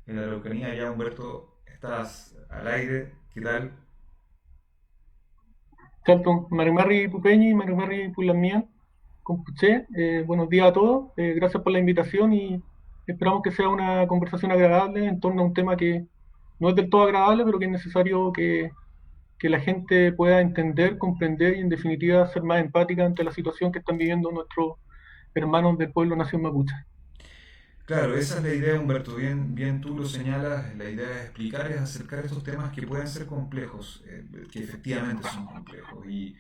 en la Araucanía. Ya, Humberto, estás al aire, ¿qué tal? Tanto Marimarri Pupeñi y Marimarri Pulamía, Compuché, buenos días a todos, gracias por la invitación y esperamos que sea una conversación agradable en torno a un tema que no es del todo agradable, pero que es necesario que la gente pueda entender, comprender y en definitiva ser más empática ante la situación que están viviendo nuestros hermanos del pueblo nación mapuche. Claro, esa es la idea, Humberto, bien, bien tú lo señalas, la idea es explicar, es acercar estos temas que pueden ser complejos, que efectivamente son complejos, y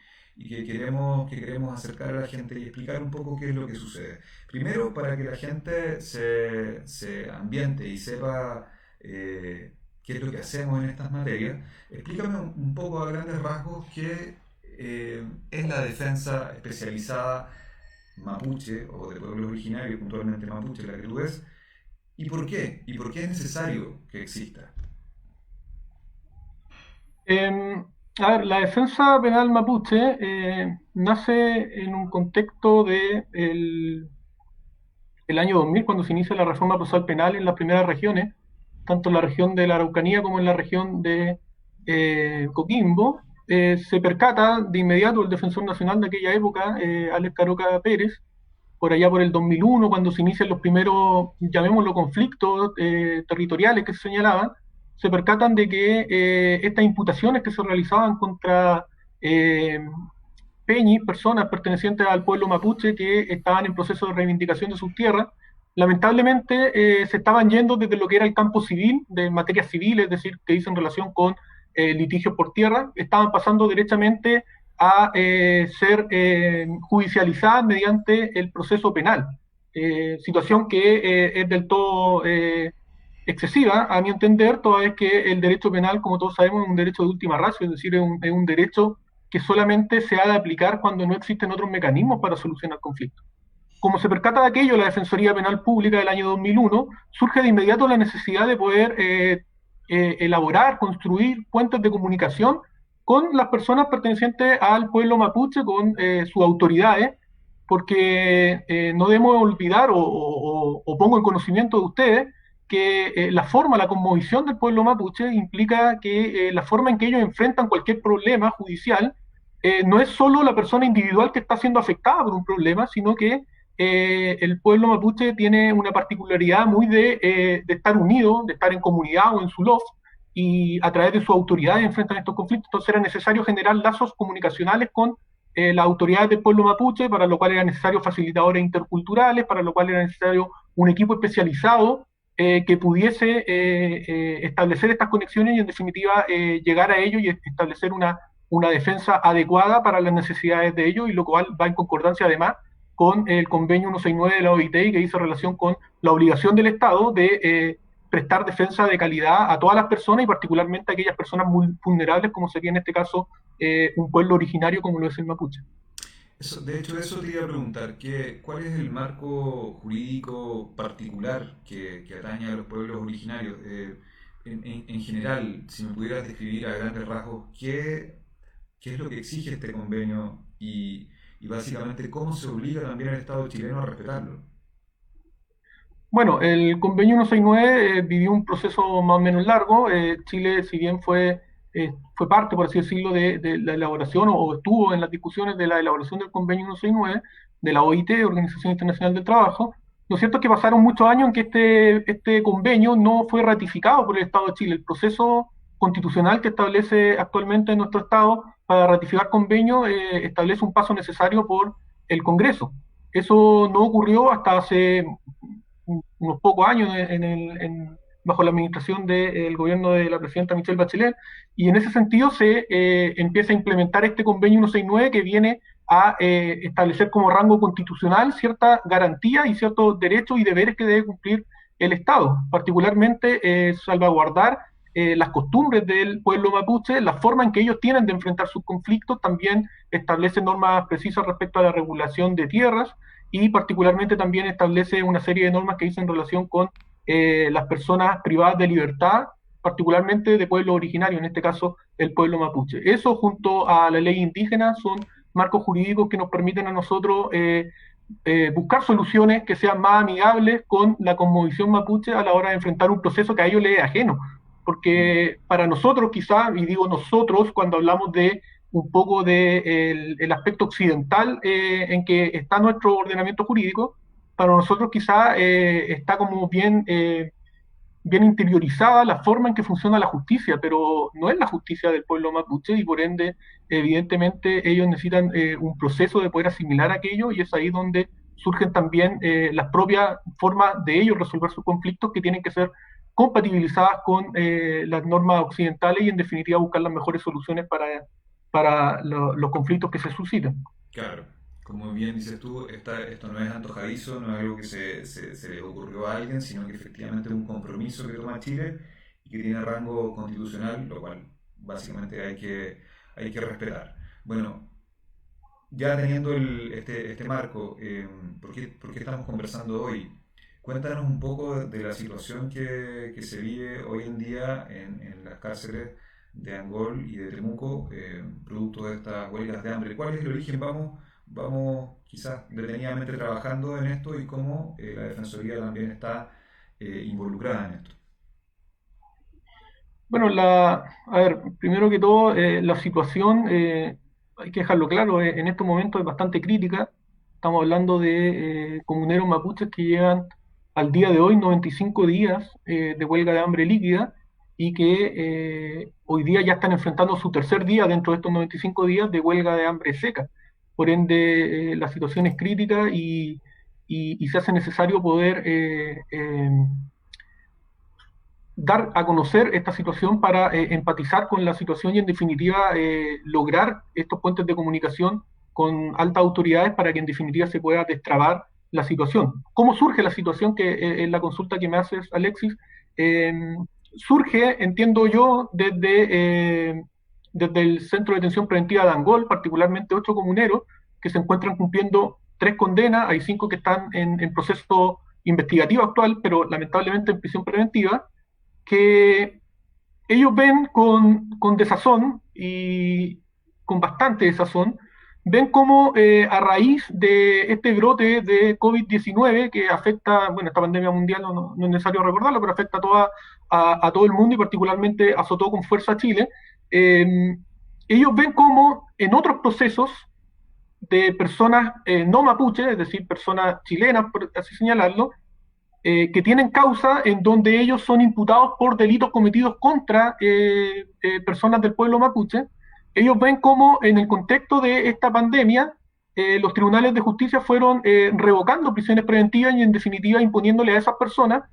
que queremos acercar a la gente y explicar un poco qué es lo que sucede. Primero, para que la gente se ambiente y sepa qué es lo que hacemos en estas materias, explícame un poco a grandes rasgos qué es la defensa especializada mapuche o de pueblos originarios, puntualmente mapuche, la que tú ves, y por qué es necesario que exista. Eh, a ver, la defensa penal mapuche nace en un contexto de el año 2000, cuando se inicia la reforma procesal penal en las primeras regiones, tanto en la región de la Araucanía como en la región de Coquimbo. Se percata de inmediato el defensor nacional de aquella época, Alex Caroca Pérez, por allá por el 2001, cuando se inician los primeros, llamémoslo, conflictos territoriales que se señalaban, se percatan de que estas imputaciones que se realizaban contra eh, peñis, personas pertenecientes al pueblo mapuche que estaban en proceso de reivindicación de sus tierras, lamentablemente se estaban yendo desde lo que era el campo civil, de materias civiles, es decir, que dicen relación con litigios por tierra, estaban pasando derechamente a ser judicializadas mediante el proceso penal. Situación que es del todo excesiva, a mi entender, toda vez que el derecho penal, como todos sabemos, es un derecho de última ratio, es decir, es un derecho que solamente se ha de aplicar cuando no existen otros mecanismos para solucionar conflictos. Como se percata de aquello, la Defensoría Penal Pública del año 2001, surge de inmediato la necesidad de poder elaborar, construir puentes de comunicación con las personas pertenecientes al pueblo mapuche, con sus autoridades, porque no debemos olvidar o pongo en conocimiento de ustedes que la forma, la conmovisión del pueblo mapuche implica que la forma en que ellos enfrentan cualquier problema judicial no es solo la persona individual que está siendo afectada por un problema, sino que el pueblo mapuche tiene una particularidad muy de estar unido, de estar en comunidad o en su loft, y a través de sus autoridades enfrentan estos conflictos. Entonces era necesario generar lazos comunicacionales con las autoridades del pueblo mapuche, para lo cual era necesario facilitadores interculturales, para lo cual era necesario un equipo especializado que pudiese establecer estas conexiones y en definitiva llegar a ello y establecer una defensa adecuada para las necesidades de ellos, y lo cual va en concordancia además con el convenio 169 de la OIT, que dice relación con la obligación del Estado de prestar defensa de calidad a todas las personas y particularmente a aquellas personas muy vulnerables, como sería en este caso un pueblo originario como lo es el mapuche. Eso, de hecho, eso te iba a preguntar, ¿cuál es el marco jurídico particular que atañe a los pueblos originarios? En general, si me pudieras describir a grandes rasgos, qué es lo que exige este convenio y básicamente cómo se obliga también al Estado chileno a respetarlo. Bueno, el convenio 169 vivió un proceso más o menos largo. Chile, si bien fue parte, por así decirlo, de la elaboración o estuvo en las discusiones de la elaboración del convenio 169 de la OIT, Organización Internacional del Trabajo, lo cierto es que pasaron muchos años en que este convenio no fue ratificado por el Estado de Chile. El proceso constitucional que establece actualmente nuestro Estado para ratificar convenio establece un paso necesario por el Congreso. Eso no ocurrió hasta hace unos pocos años bajo la administración del gobierno de la presidenta Michelle Bachelet, y en ese sentido se empieza a implementar este convenio 169 que viene a establecer como rango constitucional cierta garantía y ciertos derechos y deberes que debe cumplir el Estado, particularmente salvaguardar las costumbres del pueblo mapuche, la forma en que ellos tienen de enfrentar sus conflictos, también establece normas precisas respecto a la regulación de tierras, y particularmente también establece una serie de normas que dicen relación con las personas privadas de libertad, particularmente de pueblos originarios, en este caso el pueblo mapuche. Eso junto a la ley indígena son marcos jurídicos que nos permiten a nosotros buscar soluciones que sean más amigables con la cosmovisión mapuche a la hora de enfrentar un proceso que a ellos les es ajeno. Porque para nosotros quizá, y digo nosotros cuando hablamos de un poco de el aspecto occidental en que está nuestro ordenamiento jurídico, para nosotros quizá está como bien interiorizada la forma en que funciona la justicia, pero no es la justicia del pueblo mapuche y por ende, evidentemente, ellos necesitan un proceso de poder asimilar aquello y es ahí donde surgen también las propias formas de ellos resolver sus conflictos que tienen que ser compatibilizadas con las normas occidentales y en definitiva buscar las mejores soluciones para los conflictos que se suscitan. Claro, como bien dices tú, esto no es antojadizo, no es algo que se le ocurrió a alguien, sino que efectivamente es un compromiso que toma Chile y que tiene rango constitucional, lo cual básicamente hay que respetar. Bueno, ya teniendo este marco, por qué estamos conversando hoy? Cuéntanos un poco de la situación que se vive hoy en día en las cárceles de Angol y de Temuco, producto de estas huelgas de hambre. ¿Cuál es el origen? Vamos quizás detenidamente trabajando en esto y cómo la Defensoría también está involucrada en esto. Bueno, a ver, primero que todo, la situación, hay que dejarlo claro, en estos momentos es bastante crítica. Estamos hablando de comuneros mapuches que llevan al día de hoy 95 días de huelga de hambre líquida y que hoy día ya están enfrentando su tercer día dentro de estos 95 días de huelga de hambre seca. Por ende, la situación es crítica y se hace necesario poder dar a conocer esta situación para empatizar con la situación y en definitiva lograr estos puentes de comunicación con altas autoridades para que en definitiva se pueda destrabar la situación. ¿Cómo surge la situación que es la consulta que me haces, Alexis? Eh, Surge, entiendo yo, desde el Centro de Detención Preventiva de Angol, particularmente 8 comuneros que se encuentran cumpliendo 3 condenas, hay 5 que están en proceso investigativo actual, pero lamentablemente en prisión preventiva, que ellos ven con desazón y con bastante desazón, ven cómo a raíz de este brote de COVID-19 que afecta, bueno, esta pandemia mundial no es necesario recordarlo, pero afecta a todo el mundo y particularmente azotó con fuerza a Chile, eh, ellos ven cómo en otros procesos de personas no mapuches, es decir, personas chilenas, por así señalarlo, que tienen causa en donde ellos son imputados por delitos cometidos contra personas del pueblo mapuche. Ellos ven cómo en el contexto de esta pandemia los tribunales de justicia fueron revocando prisiones preventivas y en definitiva imponiéndole a esas personas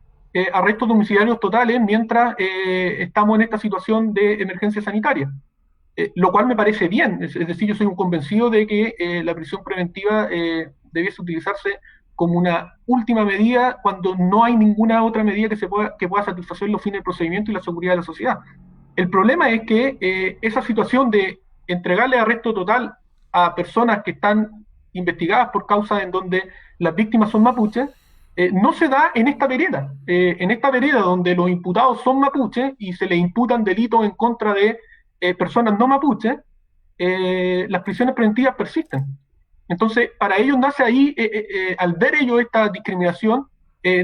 arrestos domiciliarios totales mientras estamos en esta situación de emergencia sanitaria. Lo cual me parece bien, es decir, yo soy un convencido de que la prisión preventiva debiese utilizarse como una última medida cuando no hay ninguna otra medida que pueda satisfacer los fines del procedimiento y la seguridad de la sociedad. El problema es que esa situación de entregarle arresto total a personas que están investigadas por causas en donde las víctimas son mapuches, no se da en esta vereda. En esta vereda donde los imputados son mapuches y se les imputan delitos en contra de personas no mapuches, las prisiones preventivas persisten. Entonces, para ellos nace ahí, al ver ellos esta discriminación,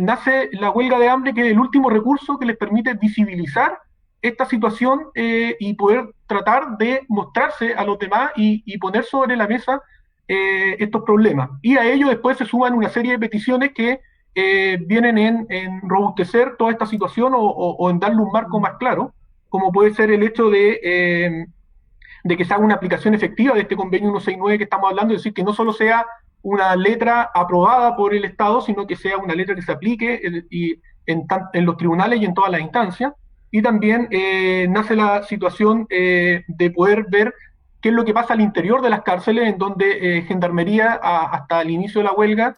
nace la huelga de hambre, que es el último recurso que les permite visibilizar esta situación y poder tratar de mostrarse a los demás y poner sobre la mesa estos problemas. Y a ello después se suman una serie de peticiones que vienen en robustecer toda esta situación o en darle un marco más claro, como puede ser el hecho de que se haga una aplicación efectiva de este convenio 169 que estamos hablando, es decir, que no solo sea una letra aprobada por el Estado, sino que sea una letra que se aplique en los tribunales y en todas las instancias. Y también nace la situación de poder ver qué es lo que pasa al interior de las cárceles, en donde Gendarmería, hasta el inicio de la huelga,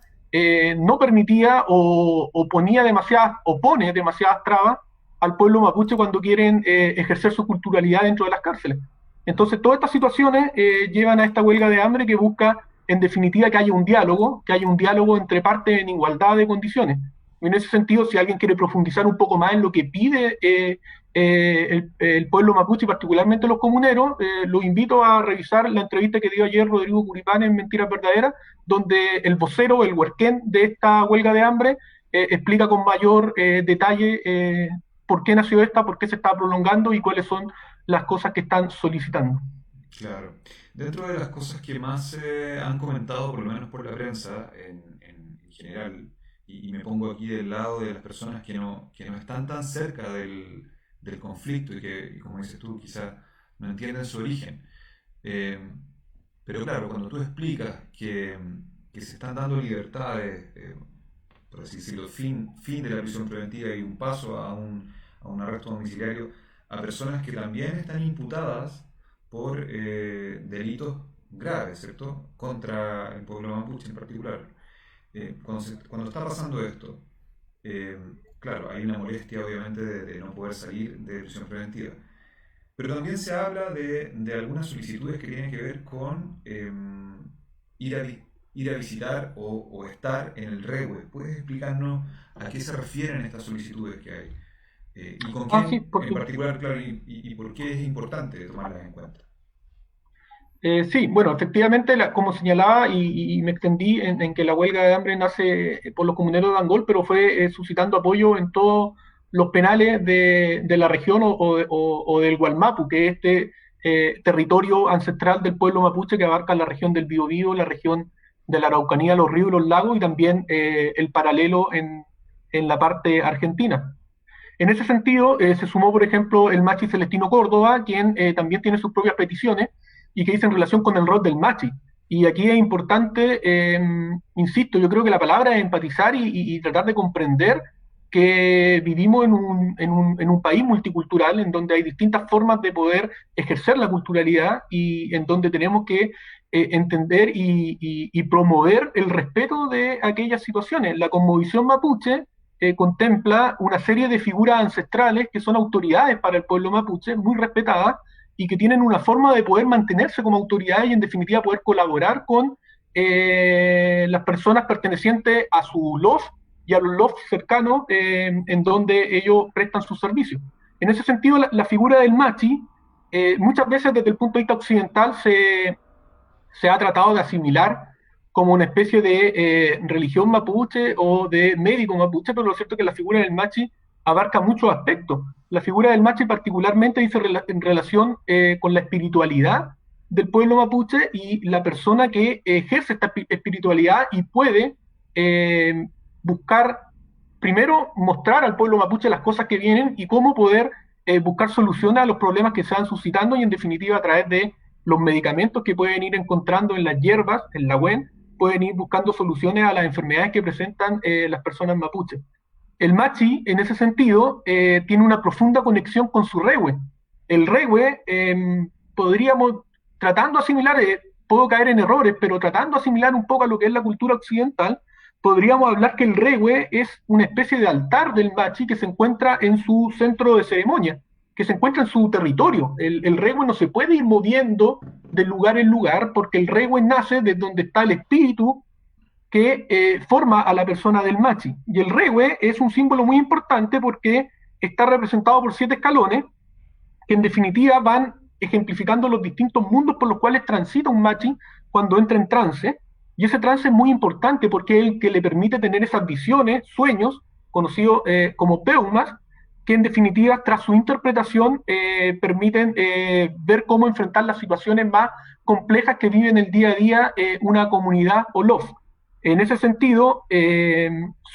no permitía o pone demasiadas trabas al pueblo mapuche cuando quieren ejercer su culturalidad dentro de las cárceles. Entonces, todas estas situaciones llevan a esta huelga de hambre que busca, en definitiva, que haya un diálogo entre partes en igualdad de condiciones. En ese sentido, si alguien quiere profundizar un poco más en lo que pide el pueblo mapuche, y particularmente los comuneros. Los invito a revisar la entrevista que dio ayer Rodrigo Curipán en Mentiras Verdaderas, donde el vocero, el huerquén de esta huelga de hambre, explica con mayor detalle por qué nació esta, por qué se está prolongando y cuáles son las cosas que están solicitando. Claro. Dentro de las cosas que más se han comentado, por lo menos por la prensa en general, y me pongo aquí del lado de las personas que no están tan cerca del conflicto y que, y como dices tú, quizá no entienden su origen. Eh, pero claro, cuando tú explicas que se están dando libertades, por así decirlo, fin de la prisión preventiva y un paso a un arresto domiciliario a personas que también están imputadas por delitos graves, ¿cierto? Contra el pueblo mapuche en particular. Cuando está pasando esto, eh, claro, hay una molestia obviamente de no poder salir de prisión preventiva. Pero también se habla de algunas solicitudes que tienen que ver con ir, a, ir a visitar o estar en el REWE. ¿Puedes explicarnos a qué se refieren estas solicitudes que hay? Y con Ah, sí, quién por en supuesto. particular, claro, y por qué es importante tomarlas en cuenta. Sí, bueno, efectivamente, como señalaba y me extendí en que la huelga de hambre nace por los comuneros de Angol, pero fue suscitando apoyo en todos los penales de la región o del Gualmapu, que es este territorio ancestral del pueblo mapuche que abarca la región del Biobío, la región de la Araucanía, los ríos y los lagos, y también el paralelo en la parte argentina. En ese sentido, se sumó, por ejemplo, el Machi Celestino Córdoba, quien también tiene sus propias peticiones y que dice en relación con el rol del Machi. Y aquí es importante, insisto, yo creo que la palabra es empatizar y tratar de comprender que vivimos en un país multicultural en donde hay distintas formas de poder ejercer la culturalidad y en donde tenemos que entender y promover el respeto de aquellas situaciones. La cosmovisión mapuche contempla una serie de figuras ancestrales que son autoridades para el pueblo mapuche, muy respetadas, y que tienen una forma de poder mantenerse como autoridades y en definitiva poder colaborar con las personas pertenecientes a su LOF y a los LOF cercanos en donde ellos prestan sus servicios. En ese sentido, la figura del machi muchas veces desde el punto de vista occidental se ha tratado de asimilar como una especie de religión mapuche o de médico mapuche, pero lo cierto es que la figura del machi abarca muchos aspectos. La figura del machi particularmente dice en relación con la espiritualidad del pueblo mapuche y la persona que ejerce esta espiritualidad y puede buscar, primero, mostrar al pueblo mapuche las cosas que vienen y cómo poder buscar soluciones a los problemas que se van suscitando y en definitiva a través de los medicamentos que pueden ir encontrando en las hierbas, en la WEN, pueden ir buscando soluciones a las enfermedades que presentan las personas mapuches. El machi, en ese sentido, tiene una profunda conexión con su rewe. El rewe, podríamos, tratando de asimilar, puedo caer en errores, pero tratando de asimilar un poco a lo que es la cultura occidental, podríamos hablar que el rewe es una especie de altar del machi que se encuentra en su centro de ceremonia, que se encuentra en su territorio. El rewe no se puede ir moviendo de lugar en lugar porque el rewe nace de donde está el espíritu que forma a la persona del machi. Y el rewe es un símbolo muy importante porque está representado por 7 escalones que en definitiva van ejemplificando los distintos mundos por los cuales transita un machi cuando entra en trance. Y ese trance es muy importante porque es el que le permite tener esas visiones, sueños, conocidos como peumas, que en definitiva, tras su interpretación, permiten ver cómo enfrentar las situaciones más complejas que vive en el día a día una comunidad o LOF. En ese sentido,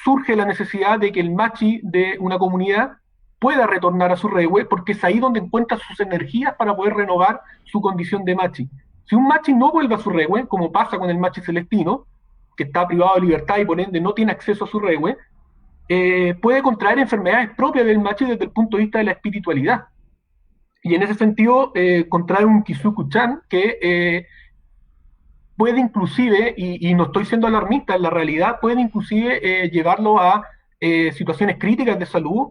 surge la necesidad de que el machi de una comunidad pueda retornar a su rewe, porque es ahí donde encuentra sus energías para poder renovar su condición de machi. Si un machi no vuelve a su rewe, como pasa con el machi celestino, que está privado de libertad y por ende no tiene acceso a su rewe, puede contraer enfermedades propias del machi desde el punto de vista de la espiritualidad. Y en ese sentido, contrae un Kisuku-chan que puede inclusive, y no estoy siendo alarmista, en la realidad puede inclusive llevarlo a situaciones críticas de salud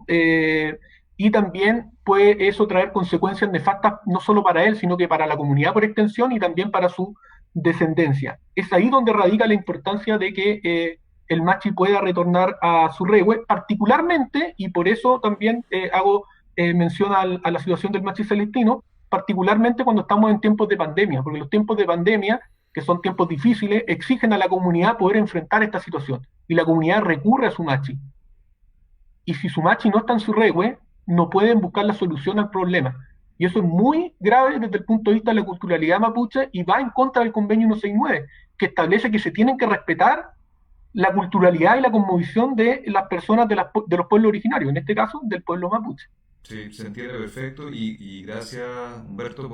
y también puede eso traer consecuencias nefastas no solo para él, sino que para la comunidad por extensión y también para su descendencia. Es ahí donde radica la importancia de que el machi pueda retornar a su rewe, particularmente, y por eso también hago menciona a la situación del Machi Celestino, particularmente cuando estamos en tiempos de pandemia, porque los tiempos de pandemia, que son tiempos difíciles, exigen a la comunidad poder enfrentar esta situación, y la comunidad recurre a su Machi. Y si su Machi no está en su regue, no pueden buscar la solución al problema. Y eso es muy grave desde el punto de vista de la culturalidad mapuche y va en contra del convenio 169, que establece que se tienen que respetar la culturalidad y la cosmovisión de las personas de los pueblos originarios, en este caso del pueblo mapuche. Sí, se entiende perfecto y gracias Humberto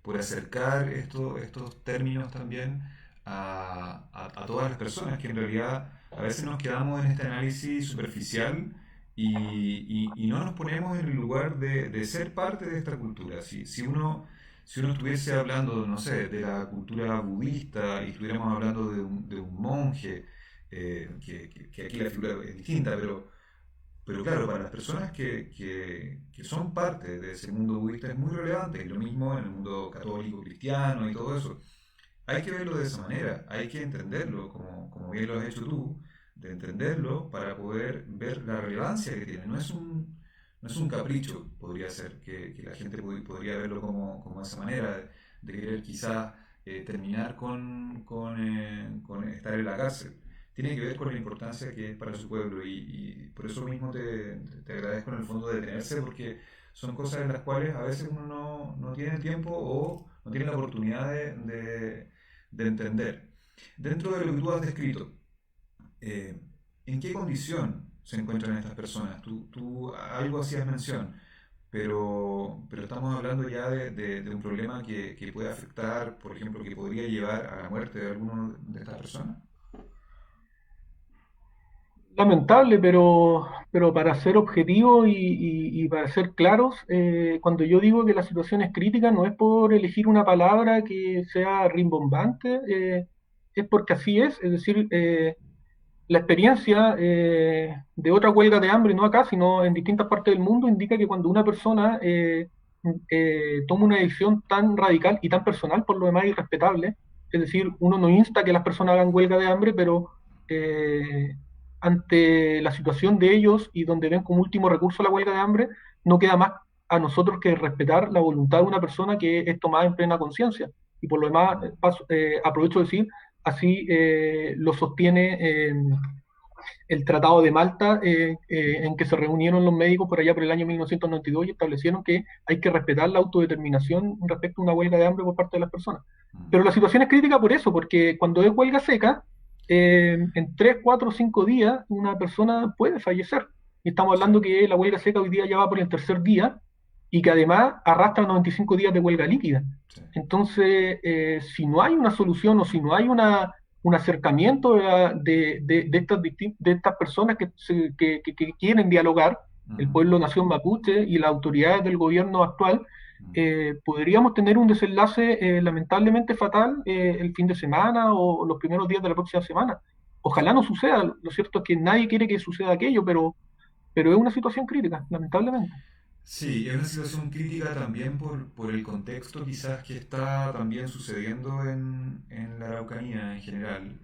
por acercar estos términos también a todas las personas que en realidad a veces nos quedamos en este análisis superficial y no nos ponemos en el lugar de ser parte de esta cultura. Si uno estuviese hablando, no sé, de la cultura budista y estuviéramos hablando de un monje, que aquí la figura es distinta, pero claro, para las personas que son parte de ese mundo budista es muy relevante, y lo mismo en el mundo católico, cristiano y todo eso. Hay que verlo de esa manera, hay que entenderlo, como bien lo has hecho tú, de entenderlo para poder ver la relevancia que tiene. No es un capricho, podría ser, que la gente podría verlo como esa manera, de querer quizás terminar con estar en la cárcel. Tiene que ver con la importancia que es para su pueblo y por eso mismo te agradezco en el fondo de detenerse porque son cosas en las cuales a veces uno no tiene el tiempo o no tiene la oportunidad de entender. Dentro de lo que tú has descrito, eh, ¿en qué condición se encuentran estas personas? Tú algo hacías mención, pero estamos hablando ya de un problema que puede afectar, por ejemplo, que podría llevar a la muerte de alguno de estas personas. Lamentable, pero para ser objetivos y para ser claros, cuando yo digo que la situación es crítica, no es por elegir una palabra que sea rimbombante, es porque así es decir, la experiencia de otra huelga de hambre, no acá, sino en distintas partes del mundo, indica que cuando una persona toma una decisión tan radical y tan personal, por lo demás irrespetable, es decir, uno no insta que las personas hagan huelga de hambre, pero eh, ante la situación de ellos y donde ven como último recurso la huelga de hambre, no queda más a nosotros que respetar la voluntad de una persona que es tomada en plena conciencia. Y por lo demás, Mm, aprovecho de decir, así lo sostiene el Tratado de Malta, en que se reunieron los médicos por allá por el año 1992 y establecieron que hay que respetar la autodeterminación respecto a una huelga de hambre por parte de las personas. mm, Pero la situación es crítica por eso, porque cuando es huelga seca, en 3, 4, 5 días una persona puede fallecer. Y estamos sí, hablando que la huelga seca hoy día ya va por el tercer día y que además arrastra 95 días de huelga líquida. sí. Entonces, si no hay una solución o si no hay un acercamiento de estas personas que quieren dialogar, el Ujú, pueblo nación mapuche y las autoridades del gobierno actual, mm. podríamos tener un desenlace lamentablemente fatal el fin de semana o los primeros días de la próxima semana. Ojalá no suceda, lo cierto es que nadie quiere que suceda aquello, pero es una situación crítica, lamentablemente. Sí, es una situación crítica también por el contexto quizás que está también sucediendo en la Araucanía en general.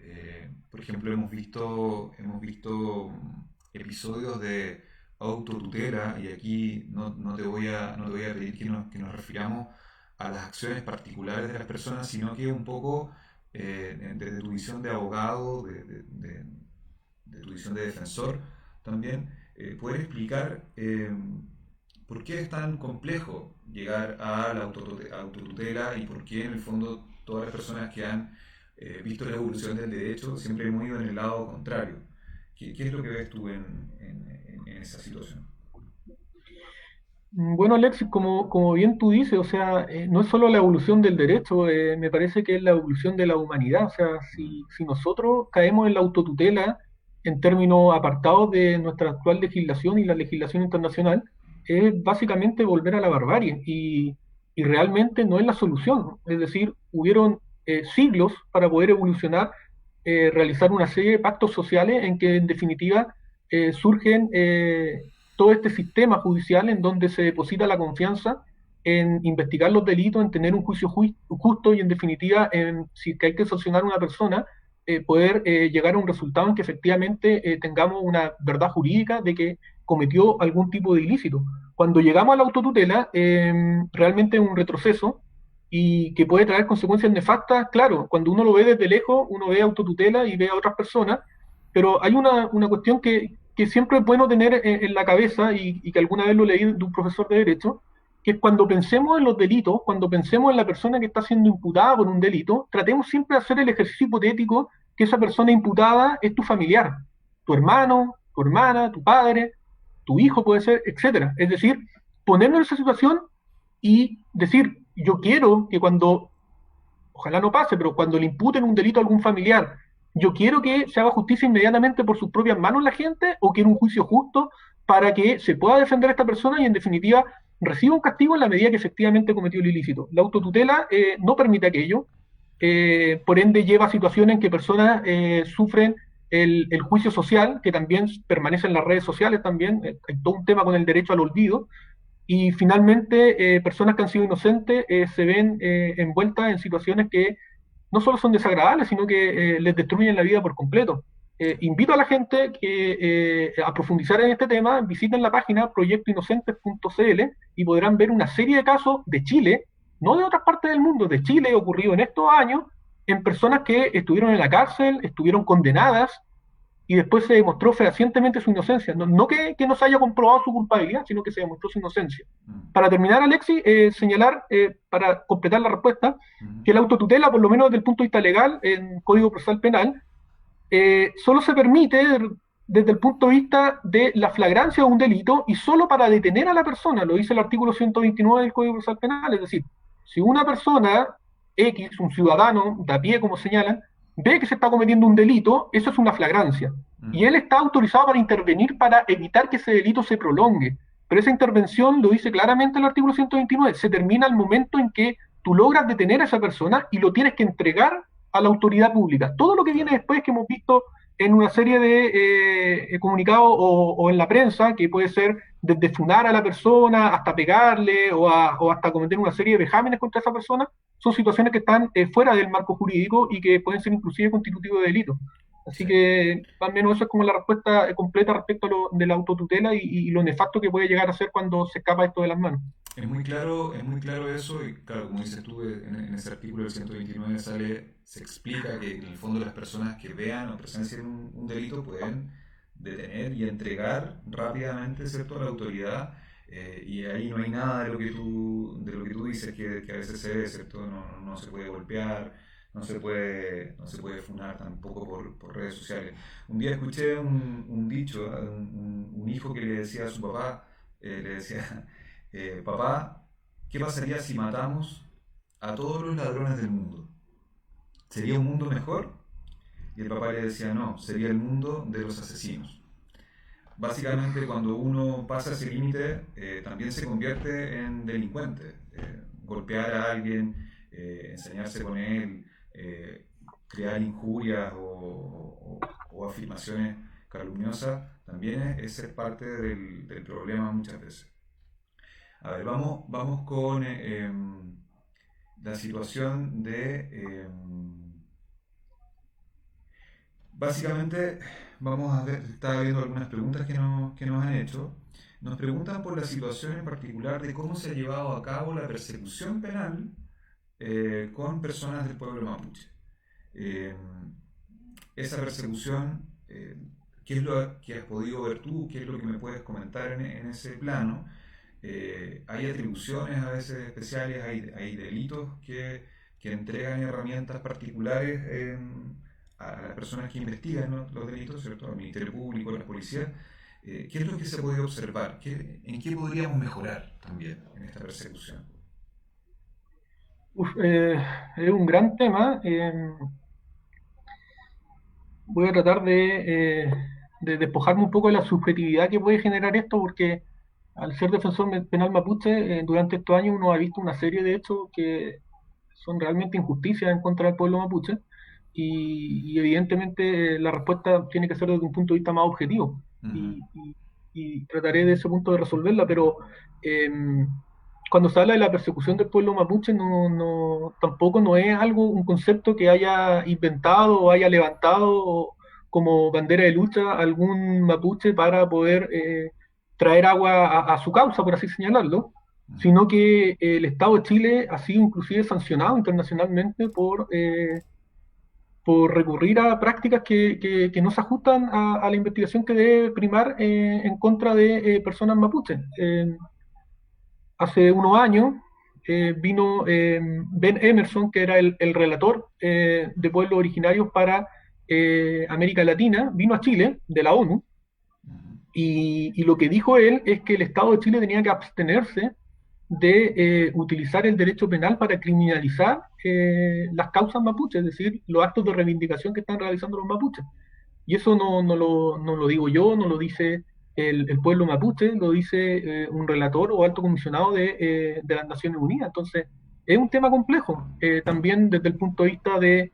Por ejemplo, hemos visto episodios de autotutela y aquí no te voy a pedir que nos refiramos a las acciones particulares de las personas, sino que un poco desde tu visión de abogado, de tu visión de defensor también, poder explicar por qué es tan complejo llegar a la autotutela y por qué en el fondo todas las personas que han visto la evolución del derecho siempre hemos ido en el lado contrario. ¿Qué es lo que ves tú en esa situación? Bueno, Alexis, como bien tú dices, o sea, no es solo la evolución del derecho, me parece que es la evolución de la humanidad. O sea, Mm, si nosotros caemos en la autotutela en términos apartados de nuestra actual legislación y la legislación internacional, es básicamente volver a la barbarie y realmente no es la solución. Es decir, hubieron siglos para poder evolucionar, realizar una serie de pactos sociales en que en definitiva surgen todo este sistema judicial en donde se deposita la confianza en investigar los delitos, en tener un juicio justo y en definitiva, en, si hay que sancionar a una persona, poder llegar a un resultado en que efectivamente tengamos una verdad jurídica de que cometió algún tipo de ilícito. Cuando llegamos a la autotutela, realmente es un retroceso y que puede traer consecuencias nefastas. Claro, cuando uno lo ve desde lejos, uno ve autotutela y ve a otras personas, pero hay una cuestión que siempre es bueno tener en la cabeza y que alguna vez lo leí de un profesor de Derecho, que cuando pensemos en los delitos, cuando pensemos en la persona que está siendo imputada por un delito, tratemos siempre de hacer el ejercicio hipotético que esa persona imputada es tu familiar, tu hermano, tu hermana, tu padre, tu hijo puede ser, etcétera. Es decir, ponernos en esa situación y decir, yo quiero que cuando, ojalá no pase, pero cuando le imputen un delito a algún familiar, yo quiero que se haga justicia inmediatamente por sus propias manos la gente o quiero un juicio justo para que se pueda defender a esta persona y en definitiva reciba un castigo en la medida que efectivamente cometió el ilícito. La autotutela no permite aquello, por ende lleva a situaciones en que personas sufren el juicio social, que también permanece en las redes sociales también, hay todo un tema con el derecho al olvido, y finalmente personas que han sido inocentes se ven envueltas en situaciones que no solo son desagradables, sino que les destruyen la vida por completo. Invito a la gente a profundizar en este tema, visiten la página proyectoinocentes.cl y podrán ver una serie de casos de Chile, no de otras partes del mundo, de Chile ocurrido en estos años, en personas que estuvieron en la cárcel, estuvieron condenadas y después se demostró fehacientemente su inocencia. No que no se haya comprobado su culpabilidad, sino que se demostró su inocencia. Para terminar, Alexis, señalar, para completar la respuesta, que la autotutela, por lo menos desde el punto de vista legal, en Código Procesal Penal, solo se permite desde el punto de vista de la flagrancia de un delito y solo para detener a la persona, lo dice el artículo 129 del Código Procesal Penal, es decir, si una persona X, un ciudadano de a pie, como señalan, ve que se está cometiendo un delito, eso es una flagrancia. Y él está autorizado para intervenir para evitar que ese delito se prolongue. Pero esa intervención, lo dice claramente el artículo 129, se termina al momento en que tú logras detener a esa persona y lo tienes que entregar a la autoridad pública. Todo lo que viene después que hemos visto en una serie de comunicados o en la prensa, que puede ser desde funar a la persona hasta pegarle o hasta cometer una serie de vejámenes contra esa persona, son situaciones que están fuera del marco jurídico y que pueden ser inclusive constitutivos de delito. Así que al menos eso es como la respuesta completa respecto a lo de la autotutela y lo nefasto que puede llegar a ser cuando se escapa esto de las manos. Es muy claro eso y claro, como dices tú, en ese artículo del 129 se explica que en el fondo las personas que vean o presencien un delito pueden detener y entregar rápidamente, ¿cierto?, a la autoridad, y ahí no hay nada de lo que tú dices que a veces se ve, ¿cierto? No se puede golpear, no se puede funar tampoco por redes sociales. Un día escuché un dicho, un hijo que le decía a su papá, le decía, papá, ¿qué pasaría si matamos a todos los ladrones del mundo? ¿Sería un mundo mejor? Y el papá le decía, no, sería el mundo de los asesinos. Básicamente, cuando uno pasa ese límite, también se convierte en delincuente. Golpear a alguien, enseñarse con él, crear injurias o afirmaciones calumniosas, también es ser parte del problema muchas veces. A ver, vamos con la situación de... básicamente, vamos a ver, estaba viendo algunas preguntas que nos han hecho. Nos preguntan por la situación en particular de cómo se ha llevado a cabo la persecución penal con personas del pueblo mapuche. Eh, esa persecución, ¿qué es lo que has podido ver tú? ¿Qué es lo que me puedes comentar en ese plano? Hay atribuciones a veces especiales, hay delitos que entregan herramientas particulares a las personas que investigan los delitos, ¿cierto? Al Ministerio Público, a la policía. ¿Qué es lo que se ha podido observar? ¿En qué podríamos mejorar también en esta persecución? Es un gran tema. Voy a tratar de despojarme un poco de la subjetividad que puede generar esto, porque al ser defensor penal mapuche, durante estos años uno ha visto una serie de hechos que son realmente injusticias en contra del pueblo mapuche, y evidentemente la respuesta tiene que ser desde un punto de vista más objetivo, Ujú. y trataré de ese punto de resolverla, pero cuando se habla de la persecución del pueblo mapuche, tampoco no es algo, un concepto que haya inventado o haya levantado como bandera de lucha algún mapuche para poder traer agua a su causa, por así señalarlo, sino que el Estado de Chile ha sido inclusive sancionado internacionalmente por recurrir a prácticas que no se ajustan a la investigación que debe primar en contra de personas mapuches. Hace unos años vino Ben Emerson, que era el relator de pueblos originarios para América Latina, vino a Chile, de la ONU, y lo que dijo él es que el Estado de Chile tenía que abstenerse de utilizar el derecho penal para criminalizar las causas mapuches, es decir, los actos de reivindicación que están realizando los mapuches. Y eso no lo digo yo, no lo dice el pueblo mapuche, lo dice un relator o alto comisionado de las Naciones Unidas. Entonces, es un tema complejo. También desde el punto de vista de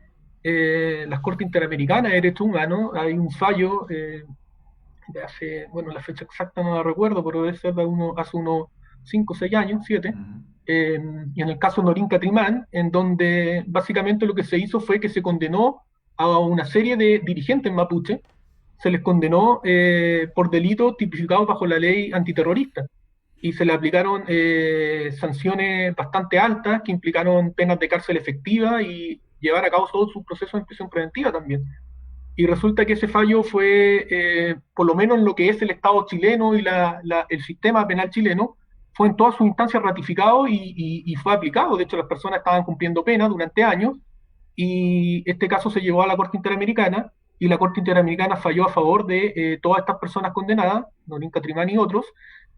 las Cortes Interamericanas de Derechos Humanos, hay un fallo de hace, bueno, la fecha exacta no la recuerdo, pero debe ser hace unos 5 o 6 años, 7, y en el caso Norín Catrimán, en donde básicamente lo que se hizo fue que se condenó a una serie de dirigentes mapuche, se les condenó por delitos tipificados bajo la ley antiterrorista, y se le aplicaron sanciones bastante altas que implicaron penas de cárcel efectiva y llevar a cabo todos sus procesos en prisión preventiva también. Y resulta que ese fallo fue, por lo menos en lo que es el Estado chileno y el sistema penal chileno, fue en todas sus instancias ratificado y fue aplicado. De hecho, las personas estaban cumpliendo pena durante años y este caso se llevó a la Corte Interamericana y la Corte Interamericana falló a favor de todas estas personas condenadas, Norín Catrimán y otros,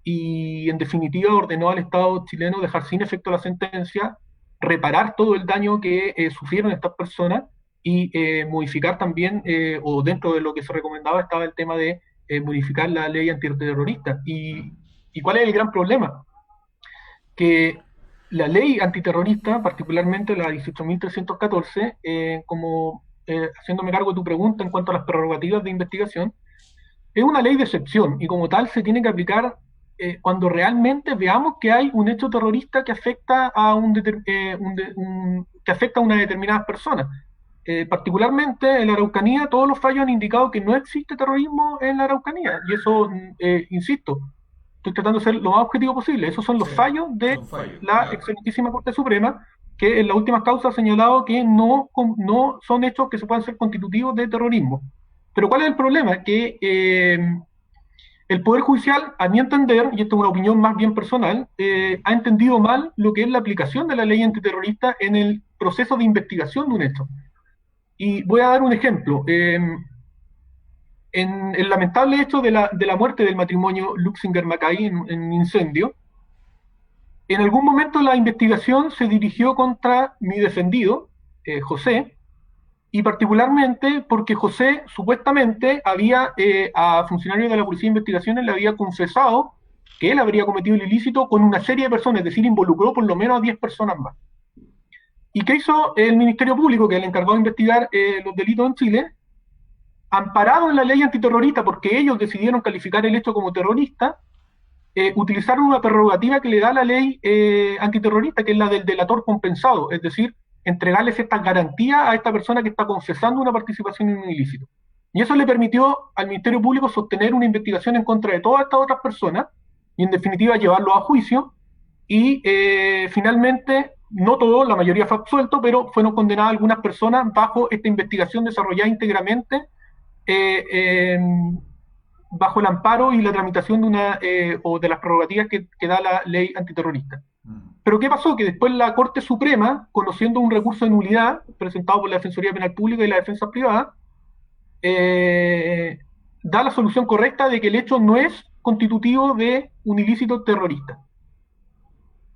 y en definitiva ordenó al Estado chileno dejar sin efecto la sentencia, reparar todo el daño que sufrieron estas personas y modificar también, o dentro de lo que se recomendaba estaba el tema de modificar la ley antiterrorista. ¿Y cuál es el gran problema? Que la ley antiterrorista, particularmente la 18.314, haciéndome cargo de tu pregunta en cuanto a las prerrogativas de investigación, es una ley de excepción y como tal se tiene que aplicar cuando realmente veamos que hay un hecho terrorista que afecta a que afecta a una determinada persona. Particularmente en la Araucanía, todos los fallos han indicado que no existe terrorismo en la Araucanía. Y eso, insisto, estoy tratando de ser lo más objetivo posible. Esos son los fallos de la excelentísima Corte Suprema, que en las últimas causas ha señalado que no son hechos que se puedan ser constitutivos de terrorismo. Pero ¿cuál es el problema? Que el Poder Judicial, a mi entender, y esto es una opinión más bien personal, ha entendido mal lo que es la aplicación de la ley antiterrorista en el proceso de investigación de un hecho. Y voy a dar un ejemplo. En el lamentable hecho de la muerte del matrimonio Luxinger-Mackay en un incendio, en algún momento la investigación se dirigió contra mi defendido, José, y particularmente porque José supuestamente había, a funcionarios de la Policía de Investigaciones le había confesado que él habría cometido el ilícito con una serie de personas, es decir, involucró por lo menos a 10 personas más. ¿Y qué hizo el Ministerio Público, que es el encargado de investigar los delitos en Chile? Amparado en la ley antiterrorista, porque ellos decidieron calificar el hecho como terrorista, utilizaron una prerrogativa que le da la ley antiterrorista, que es la del delator compensado, es decir, entregarles estas garantías a esta persona que está confesando una participación en un ilícito. Y eso le permitió al Ministerio Público sostener una investigación en contra de todas estas otras personas y en definitiva llevarlo a juicio y finalmente, no todo, la mayoría fue absuelto, pero fueron condenadas algunas personas bajo esta investigación desarrollada íntegramente bajo el amparo y la tramitación o de las prerrogativas que da la ley antiterrorista. Pero ¿qué pasó? Que después la Corte Suprema, conociendo un recurso de nulidad presentado por la Defensoría Penal Pública y la Defensa Privada, da la solución correcta de que el hecho no es constitutivo de un ilícito terrorista.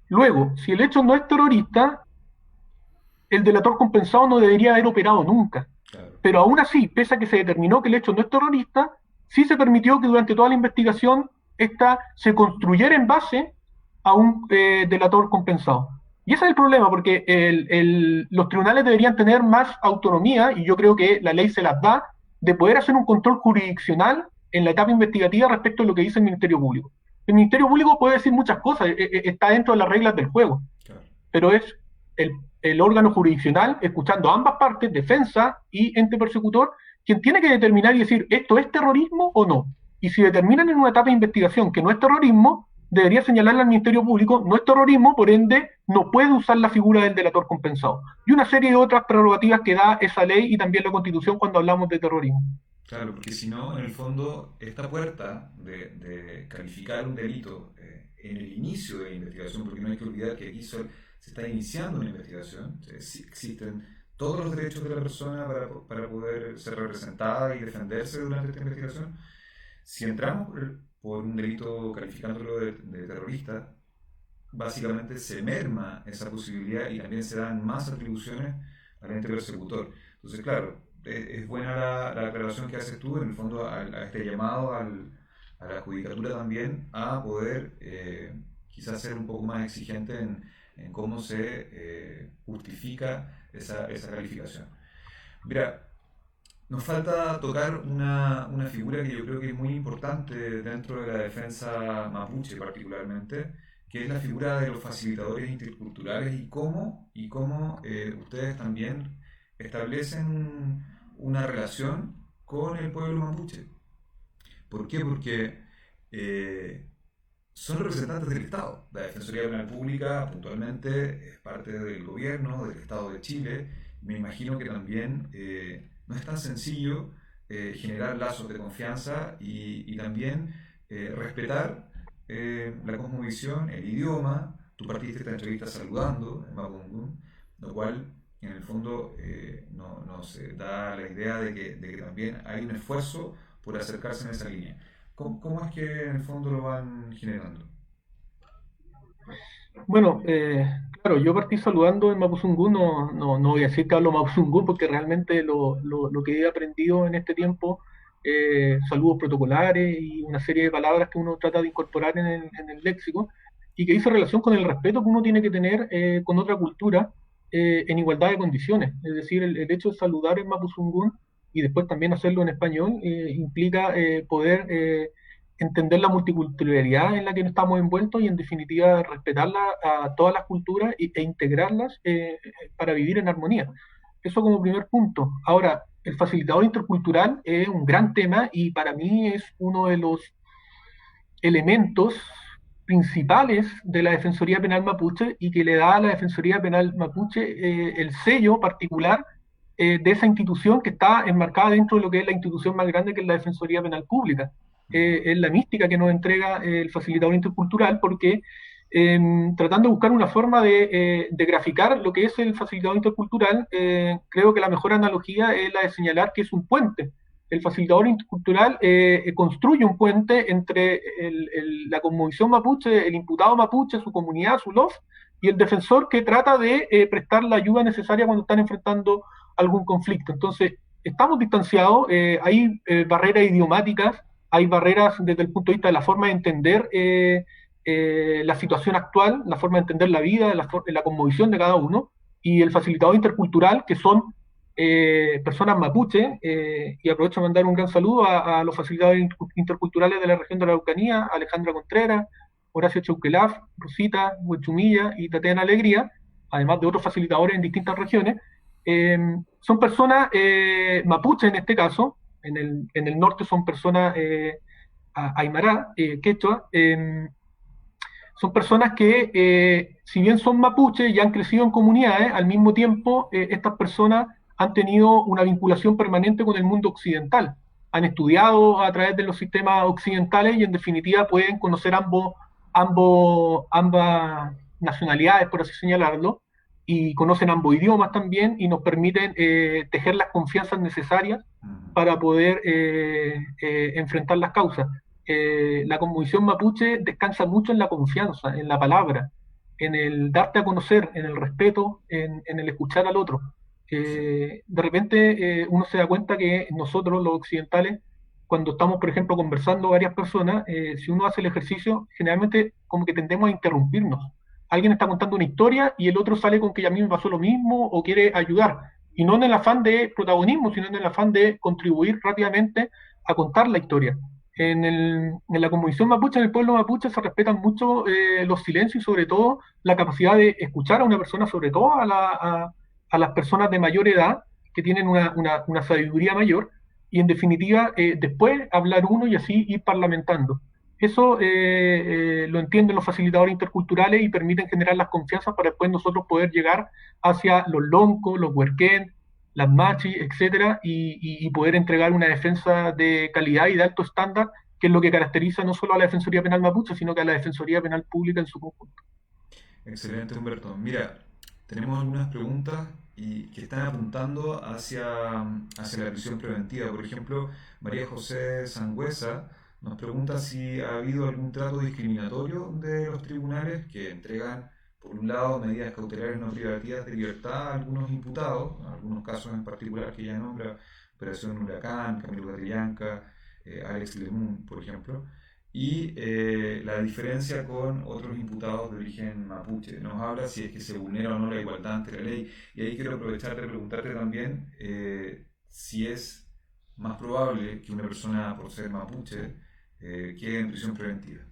Luego, si el hecho no es terrorista, el delator compensado no debería haber operado nunca. Claro. Pero aún así, pese a que se determinó que el hecho no es terrorista, sí se permitió que durante toda la investigación esta se construyera en base a un delator compensado. Y ese es el problema, porque los tribunales deberían tener más autonomía, y yo creo que la ley se las da, de poder hacer un control jurisdiccional en la etapa investigativa respecto a lo que dice el Ministerio Público. El Ministerio Público puede decir muchas cosas, está dentro de las reglas del juego, claro, pero es el órgano jurisdiccional, escuchando a ambas partes, defensa y ente persecutor, quien tiene que determinar y decir, ¿esto es terrorismo o no? y si determinan en una etapa de investigación que no es terrorismo, debería señalarle al Ministerio Público, no es terrorismo, por ende no puede usar la figura del delator compensado. Y una serie de otras prerrogativas que da esa ley y también la Constitución cuando hablamos de terrorismo. Claro, porque si no, en el fondo, esta puerta de calificar un delito en el inicio de la investigación, porque no hay que olvidar que aquí se está iniciando una investigación, existen todos los derechos de la persona para poder ser representada y defenderse durante esta investigación. Si entramos por un delito calificándolo de terrorista, básicamente se merma esa posibilidad y también se dan más atribuciones al ente persecutor. Entonces, claro, es buena la aclaración que haces tú, en el fondo, a este llamado a la judicatura también a poder quizás ser un poco más exigente en cómo se justifica esa calificación. Mira, nos falta tocar una figura que yo creo que es muy importante dentro de la defensa mapuche particularmente, que es la figura de los facilitadores interculturales y cómo ustedes también establecen una relación con el pueblo mapuche. ¿Por qué? Porque son representantes del Estado. La Defensoría Penal Pública puntualmente es parte del gobierno, del Estado de Chile. Me imagino que también no es tan sencillo generar lazos de confianza y también respetar la cosmovisión, el idioma. Tú partiste esta entrevista saludando en Mapudungun, lo cual en el fondo nos da la idea de que también hay un esfuerzo por acercarse en esa línea. ¿Cómo es que en el fondo lo van generando? Bueno, claro, yo partí saludando en Mapuzungún, no voy a decir que hablo Mapuzungún porque realmente lo que he aprendido en este tiempo, saludos protocolares y una serie de palabras que uno trata de incorporar en el léxico y que dice relación con el respeto que uno tiene que tener con otra cultura en igualdad de condiciones. Es decir, el hecho de saludar en Mapuzungún y después también hacerlo en español implica poder entender la multiculturalidad en la que estamos envueltos y en definitiva respetarla a todas las culturas e integrarlas para vivir en armonía. Eso como primer punto. Ahora, el facilitador intercultural es un gran tema y para mí es uno de los elementos principales de la Defensoría Penal Mapuche y que le da a la Defensoría Penal Mapuche el sello particular de esa institución que está enmarcada dentro de lo que es la institución más grande que es la Defensoría Penal Pública. Es la mística que nos entrega el facilitador intercultural porque tratando de buscar una forma de graficar lo que es el facilitador intercultural, creo que la mejor analogía es la de señalar que es un puente. El facilitador intercultural construye un puente entre la cosmovisión mapuche, el imputado mapuche, su comunidad, su LOF, y el defensor que trata de prestar la ayuda necesaria cuando están enfrentando algún conflicto. Entonces, estamos distanciados, hay barreras idiomáticas, hay barreras desde el punto de vista de la forma de entender la situación actual, la forma de entender la vida, la cosmovisión de cada uno, y el facilitador intercultural, que son personas mapuche, y aprovecho de mandar un gran saludo a los facilitadores interculturales de la región de la Araucanía, Alejandra Contreras, Horacio Chauquelaf, Rosita, Huechumilla y Tatiana Alegría, además de otros facilitadores en distintas regiones. Son personas mapuche en este caso, en el norte son personas aymara, quechua, son personas que, si bien son mapuche y han crecido en comunidades, al mismo tiempo estas personas han tenido una vinculación permanente con el mundo occidental. Han estudiado a través de los sistemas occidentales y en definitiva pueden conocer ambas nacionalidades, por así señalarlo, y conocen ambos idiomas también y nos permiten tejer las confianzas necesarias para poder enfrentar las causas. La cosmovisión mapuche descansa mucho en la confianza, en la palabra, en el darte a conocer, en el respeto, en el escuchar al otro. De repente uno se da cuenta que nosotros, los occidentales, cuando estamos, por ejemplo, conversando varias personas, si uno hace el ejercicio, generalmente como que tendemos a interrumpirnos. Alguien está contando una historia y el otro sale con que a mí me pasó lo mismo o quiere ayudar. Y no en el afán de protagonismo, sino en el afán de contribuir rápidamente a contar la historia. En la cosmovisión mapuche, en el pueblo mapuche, se respetan mucho los silencios y sobre todo la capacidad de escuchar a una persona, sobre todo a las personas de mayor edad, que tienen una sabiduría mayor, y en definitiva después hablar uno y así ir parlamentando. Eso lo entienden los facilitadores interculturales y permiten generar las confianzas para después nosotros poder llegar hacia los loncos, los huerquén, las machis, etcétera, y poder entregar una defensa de calidad y de alto estándar, que es lo que caracteriza no solo a la Defensoría Penal Mapuche, sino que a la Defensoría Penal Pública en su conjunto. Excelente, Humberto. Mira, tenemos algunas preguntas y que están apuntando hacia la prisión preventiva. Por ejemplo, María José Sangüesa nos pregunta si ha habido algún trato discriminatorio de los tribunales que entregan, por un lado, medidas cautelares no privativas de libertad a algunos imputados, en algunos casos en particular que ya nombra, Operación Huracán, Camilo Catrillanca, Alex Lemun, por ejemplo, y la diferencia con otros imputados de origen mapuche. Nos habla si es que se vulnera o no la igualdad ante la ley. Y ahí quiero aprovechar de preguntarte también si es más probable que una persona, por ser mapuche, quede en prisión preventiva.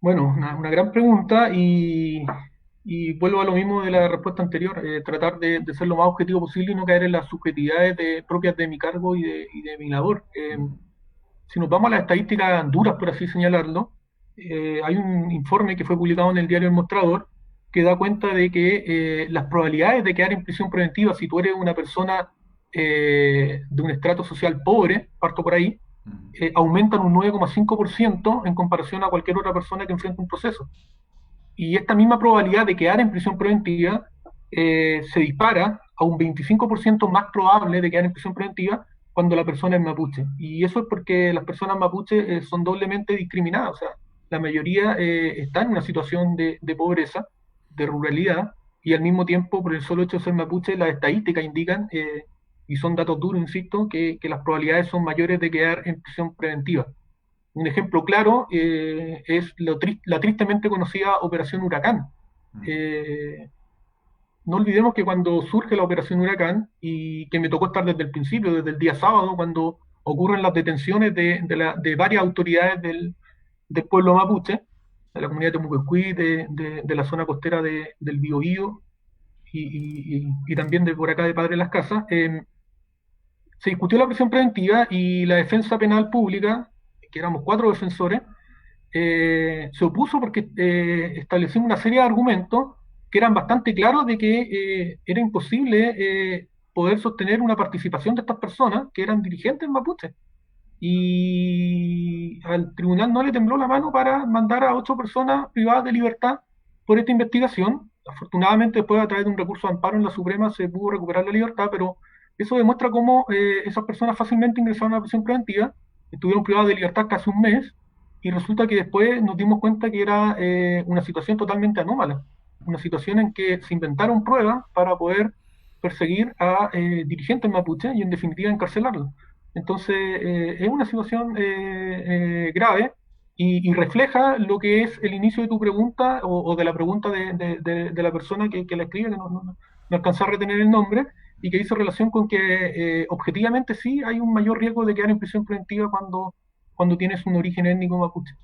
Bueno, una gran pregunta y vuelvo a lo mismo de la respuesta anterior, tratar de ser lo más objetivo posible y no caer en las subjetividades propias de mi cargo y de mi labor. Ujú. Si nos vamos a las estadísticas duras, por así señalarlo, hay un informe que fue publicado en el diario El Mostrador que da cuenta de que las probabilidades de quedar en prisión preventiva si tú eres una persona de un estrato social pobre, parto por ahí, Ujú. aumentan un 9,5% en comparación a cualquier otra persona que enfrenta un proceso. Y esta misma probabilidad de quedar en prisión preventiva se dispara a un 25% más probable de quedar en prisión preventiva cuando la persona es mapuche. Y eso es porque las personas mapuche son doblemente discriminadas. O sea, la mayoría está en una situación de pobreza, de ruralidad, y al mismo tiempo, por el solo hecho de ser mapuche, las estadísticas indican, y son datos duros, insisto, que las probabilidades son mayores de quedar en prisión preventiva. Un ejemplo claro es la tristemente conocida Operación Huracán. Ujú. Eh, no olvidemos que cuando surge la Operación Huracán, y que me tocó estar desde el principio, desde el día sábado, cuando ocurren las detenciones de varias autoridades del pueblo mapuche, de la comunidad de Temucuicui, de la zona costera del Biobío y también de por acá de Padre Las Casas, se discutió la prisión preventiva y la defensa penal pública, que éramos 4 defensores, se opuso porque establecimos una serie de argumentos que eran bastante claros de que era imposible poder sostener una participación de estas personas que eran dirigentes mapuches. Y al tribunal no le tembló la mano para mandar a 8 personas privadas de libertad por esta investigación. Afortunadamente, después, a través de un recurso de amparo en la Suprema, se pudo recuperar la libertad, pero eso demuestra cómo esas personas fácilmente ingresaron a la prisión preventiva, estuvieron privadas de libertad casi un mes, y resulta que después nos dimos cuenta que era una situación totalmente anómala, una situación en que se inventaron pruebas para poder perseguir a dirigentes mapuches y en definitiva encarcelarlos. Entonces, es una situación grave y refleja lo que es el inicio de tu pregunta o de la pregunta de la persona que la escribe, que no alcanza a retener el nombre, y que hizo relación con que objetivamente sí hay un mayor riesgo de quedar en prisión preventiva cuando tienes un origen étnico mapuche.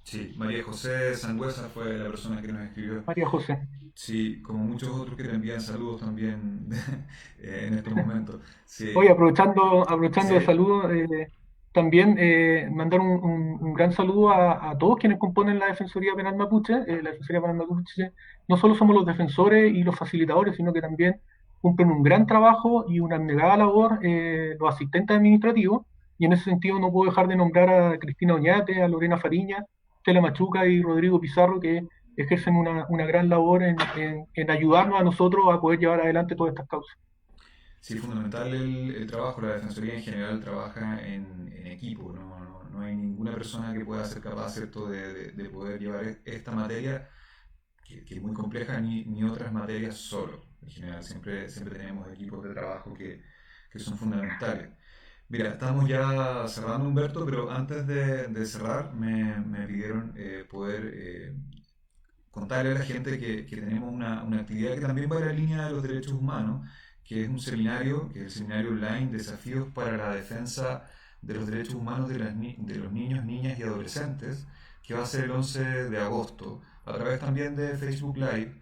Sí, María José Sangüesa fue la persona que nos escribió. María José. Sí, como muchos otros que te envían saludos también en estos momentos. Hoy, Sí, aprovechando de sí, saludo, también mandar un gran saludo a todos quienes componen la Defensoría Penal Mapuche. La Defensoría Penal Mapuche no solo somos los defensores y los facilitadores, sino que también cumplen un gran trabajo y una abnegada labor los asistentes administrativos. Y en ese sentido no puedo dejar de nombrar a Cristina Oñate, a Lorena Fariña, Tela Machuca y Rodrigo Pizarro, que ejercen una gran labor en ayudarnos a nosotros a poder llevar adelante todas estas causas. sí, fundamental el trabajo. La Defensoría en general trabaja en equipo. No hay ninguna persona que pueda ser capaz, ¿cierto?, de poder llevar esta materia, que es muy compleja, ni otras materias solo. En general, siempre tenemos equipos de trabajo que son fundamentales. Mira, estamos ya cerrando, Humberto, pero antes de cerrar me pidieron poder contarle a la gente que tenemos una actividad que también va en la línea de los derechos humanos, que es un seminario, que es el seminario online Desafíos para la Defensa de los Derechos Humanos de los Niños, Niñas y Adolescentes, que va a ser el 11 de agosto, a través también de Facebook Live,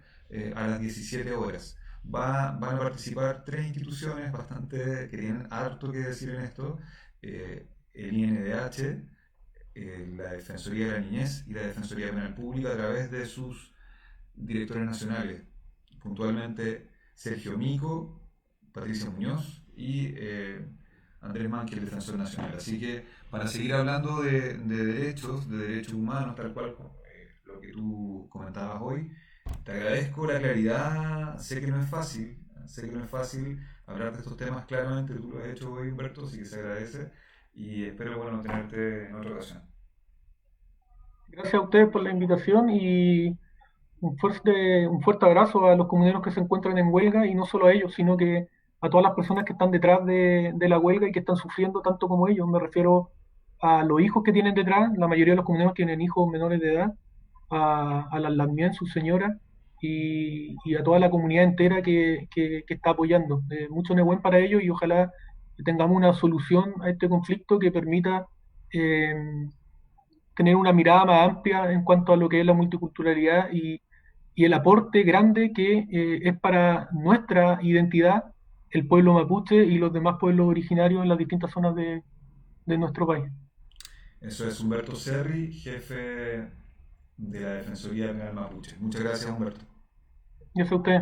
a las 17 horas. van a participar tres instituciones bastante que tienen harto que decir en esto, el INDH, la Defensoría de la Niñez y la Defensoría Penal Pública a través de sus directores nacionales, puntualmente Sergio Mico, Patricia Muñoz y Andrés Manque, el defensor nacional. Así que para seguir hablando de derechos humanos, tal cual lo que tú comentabas hoy, te agradezco la claridad, sé que no es fácil hablar de estos temas claramente, tú lo has hecho hoy, Humberto, así que se agradece y espero, bueno, tenerte en otra ocasión. Gracias a ustedes por la invitación y un fuerte abrazo a los comuneros que se encuentran en huelga y no solo a ellos, sino que a todas las personas que están detrás de la huelga y que están sufriendo tanto como ellos. Me refiero a los hijos que tienen detrás, la mayoría de los comuneros tienen hijos menores de edad, a las Lamien, su señora, y a toda la comunidad entera que está apoyando. Mucho Nehuen para ellos y ojalá que tengamos una solución a este conflicto que permita eh, tener una mirada más amplia en cuanto a lo que es la multiculturalidad y el aporte grande que es para nuestra identidad el pueblo mapuche y los demás pueblos originarios en las distintas zonas de nuestro país. Eso es Humberto Serri, jefe de la Defensoría Penal Mapuche. Muchas gracias, Humberto. Y eso a usted.